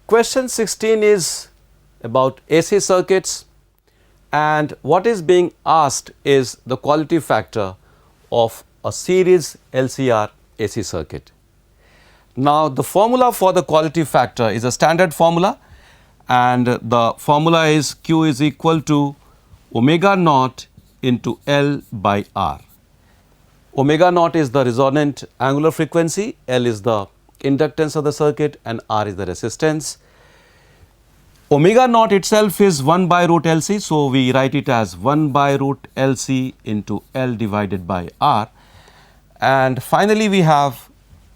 Question 16 is about AC circuits, and what is being asked is the quality factor of a series LCR AC circuit. Now, the formula for the quality factor is a standard formula, and the formula is Q is equal to omega naught into L by R. Omega naught is the resonant angular frequency, L is the inductance of the circuit, and R is the resistance. Omega naught itself is 1 by root LC, so we write it as 1 by root LC into L divided by R. And finally, we have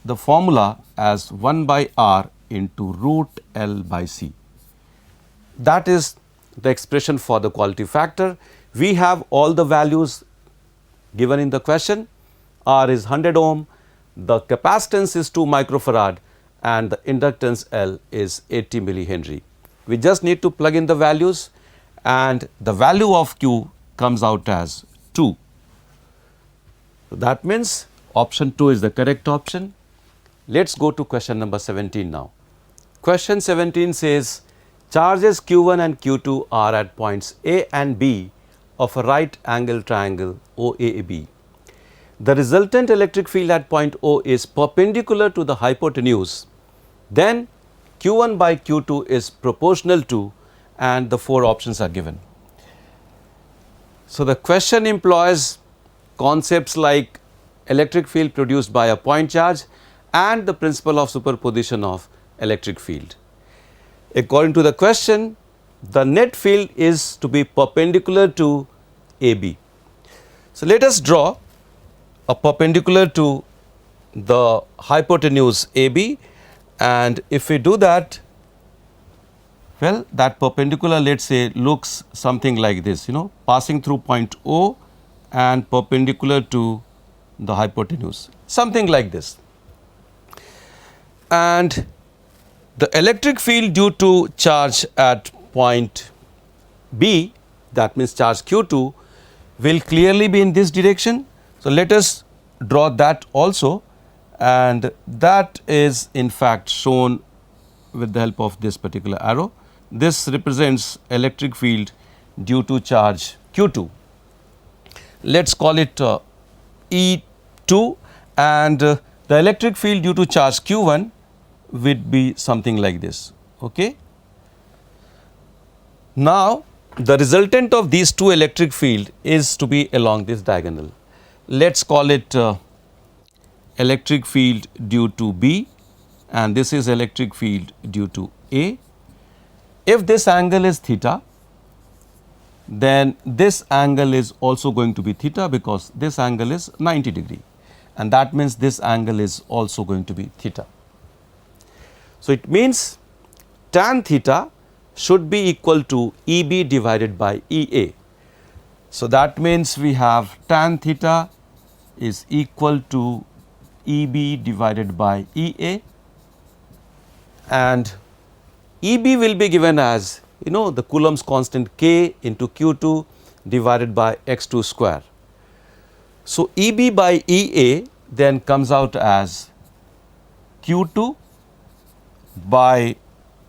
the formula as 1 by R into root L by C. That is the expression for the quality factor. We have all the values given in the question. R is 100 ohm, the capacitance is 2 microfarad, and the inductance L is 80 millihenry. We just need to plug in the values, and the value of Q comes out as 2. So, that means option 2 is the correct option. Let us go to question number 17 now. Question 17 says charges Q1 and Q2 are at points A and B of a right angle triangle OAB. The resultant electric field at point O is perpendicular to the hypotenuse. Then Q1 by Q2 is proportional to, and the 4 options are given. So, the question employs concepts like electric field produced by a point charge and the principle of superposition of electric field. According to the question, the net field is to be perpendicular to AB. So, let us draw a perpendicular to the hypotenuse AB, and if we do that, well, that perpendicular, let us say, looks something like this, passing through point O and perpendicular to the hypotenuse, something like this. And the electric field due to charge at point B, that means charge Q2, will clearly be in this direction. So, let us draw that also, and that is in fact shown with the help of this particular arrow. This represents electric field due to charge Q2. Let us call it E2, and the electric field due to charge Q1 would be something like this. Okay. Now, the resultant of these two electric field is to be along this diagonal. Let us call it electric field due to B, and this is electric field due to A. If this angle is theta, then this angle is also going to be theta, because this angle is 90 degree, and that means this angle is also going to be theta. So, it means tan theta should be equal to EB divided by EA. So, that means we have tan theta is equal to EB divided by EA, and EB will be given as the Coulomb's constant K into Q2 divided by X2 square. So, EB by EA then comes out as Q2 by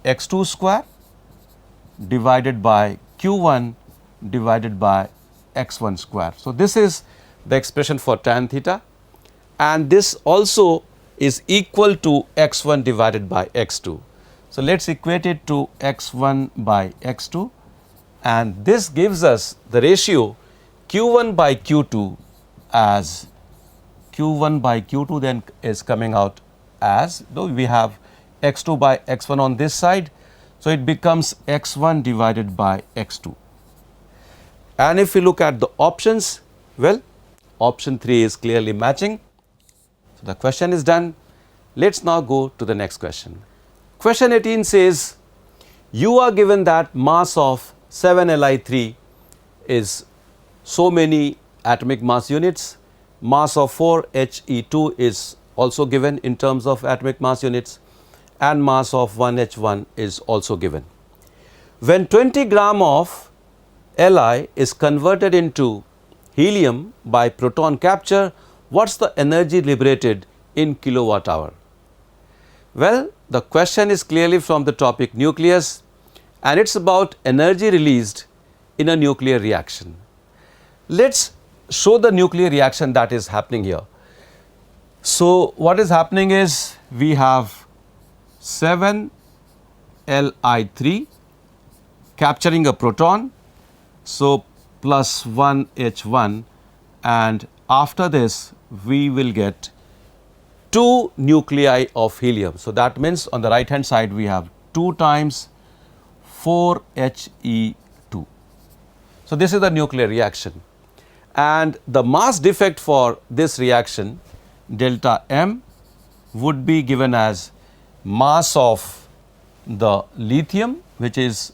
X2 square divided by Q1 divided by X1 square. So, this is the expression for tan theta, and this also is equal to X1 divided by X2. So, let us equate it to X1 by X2, and this gives us the ratio Q1 by Q2 as Q1 by Q2 then is coming out as, though we have X2 by X1 on this side. So, it becomes X1 divided by X2. And if we look at the options, well, option 3 is clearly matching. So, the question is done. Let us now go to the next question. Question 18 says, you are given that mass of 7Li3 is so many atomic mass units, mass of 4He2 is also given in terms of atomic mass units, and mass of 1H1 is also given. When 20 gram of Li is converted into helium by proton capture, what is the energy liberated in kilowatt hour? Well, the question is clearly from the topic nucleus, and it is about energy released in a nuclear reaction. Let us show the nuclear reaction that is happening here. So, what is happening is we have 7Li3 capturing a proton, so plus 1 H1, and after this we will get 2 nuclei of helium. So, that means on the right hand side we have 2 times 4He2. So, this is the nuclear reaction, and the mass defect for this reaction delta M would be given as mass of the lithium, which is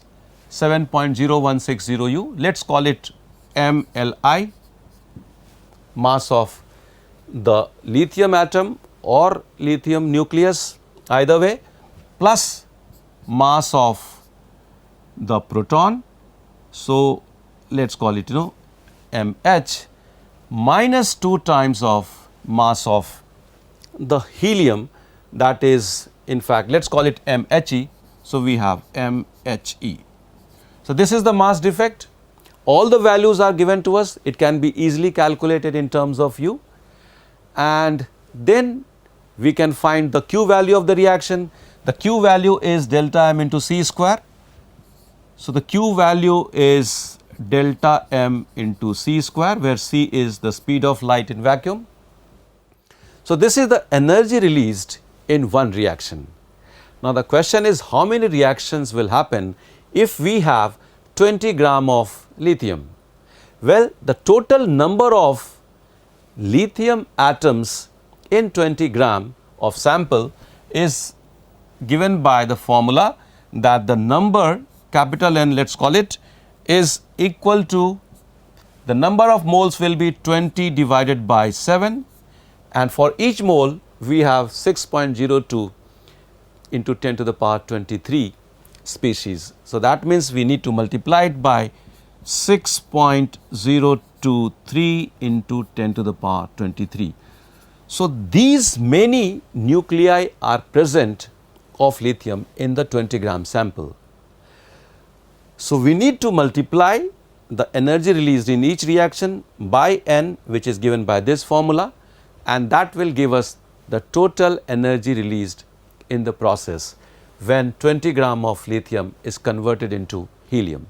7.0160 U. Let us call it MLI, mass of the lithium atom or lithium nucleus, either way, plus mass of the proton. So, let us call it MH minus 2 times of mass of the helium, that is in fact let us call it MHE. So, we have MHE. So, this is the mass defect. All the values are given to us. It can be easily calculated in terms of U, and then we can find the Q value of the reaction. The Q value is delta M into C square. So, the Q value is delta M into C square, where C is the speed of light in vacuum. So, this is the energy released in one reaction. Now, the question is how many reactions will happen if we have 20 gram of lithium? Well, the total number of lithium atoms in 20 gram of sample is given by the formula that the number capital N, let us call it, is equal to the number of moles will be 20 divided by 7, and for each mole we have 6.02 into 10 to the power 23 species. So, that means we need to multiply it by 6.023 into 10 to the power 23. So, these many nuclei are present of lithium in the 20 gram sample. So, we need to multiply the energy released in each reaction by N, which is given by this formula, and that will give us the total energy released in the process when 20 gram of lithium is converted into helium.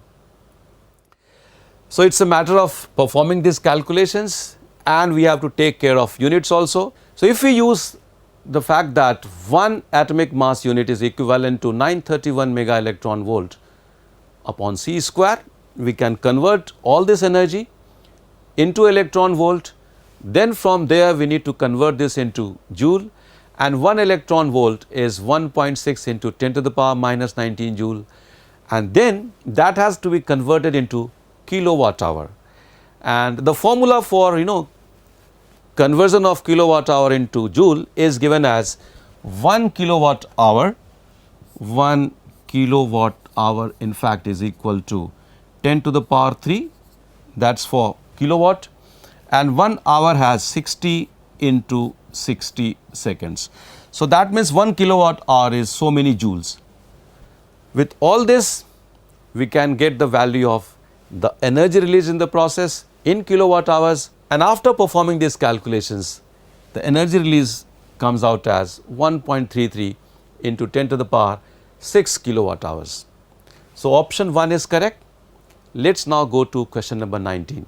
So, it is a matter of performing these calculations, and we have to take care of units also. So, if we use the fact that one atomic mass unit is equivalent to 931 mega electron volt upon C square, we can convert all this energy into electron volt. Then from there we need to convert this into joule, and 1 electron volt is 1.6 into 10 to the power minus 19 joule, and then that has to be converted into kilowatt hour. And the formula for conversion of kilowatt hour into joule is given as 1 kilowatt hour. 1 kilowatt hour in fact is equal to 10 to the power 3, that is for kilowatt, and 1 hour has 60 into 60 seconds. So, that means 1 kilowatt hour is so many joules. With all this we can get the value of the energy released in the process in kilowatt hours, and after performing these calculations the energy release comes out as 1.33 into 10 to the power 6 kilowatt hours. So, option 1 is correct. Let us now go to question number 19.